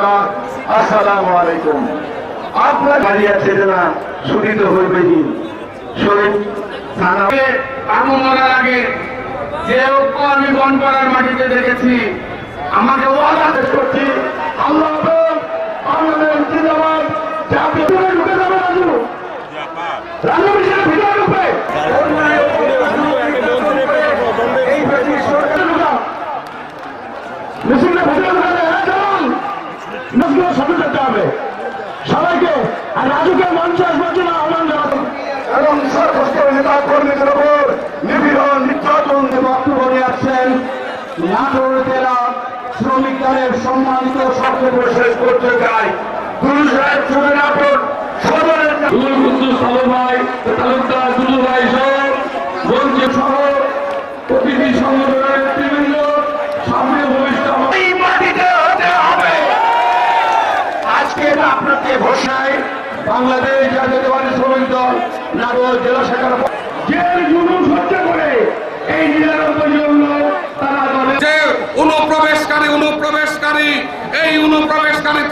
নমস্কার, আসসালামু আলাইকুম। আপনার বাড়ি আছে না শুনিত হইবে কি শহীদ আগুন মারার আগে যে ঐক্য আমি বনপাড়ার মাটিতে দেখেছি, আমাকে ওয়াদা করছি আল্লাহ বাংলাদেশ জিন্দাবাদ। জাতীয় ঢুকে যাবে রাজু রাজু মিশনের ভিতরে ঢুকবে এই ব্রিটিশ সরকার ঢুকা মিছিলের ভিতরে ঢুকালে মিছিলের সাথে যেতে হবে সবাইকে। আর রাজুকে মঞ্চ আসবার জন্য আহ্বান জানাবো এবং সর্বস্ত নেতা কর্মীদের উপর নিপীড়ন নির্যাতন বক্তব্য নিয়ে আসছেন নাটোর জেলা শ্রমিক দলের সম্মানিত বক্তব্য শেষ করতে চাই গুরু সাহেব শুধু নাটোর সদরের ভাই তালুকদার দুলু ভাই সহ মঞ্চ সহ প্রতিটি সংগঠনের বিভিন্ন সামনে ভবিষ্যৎ মাটিতে হতে হবে। আজকে আপনাকে ঘোষণায় বাংলাদেশ জাতীয়তাবাদী শ্রমিক দল নাটোর জেলা শাখার যে জুলুম সহ্য করে এই নিরানব্বই জন তারা দলে অনুপ্রবেশকারী এই অনুপ্রবেশকারী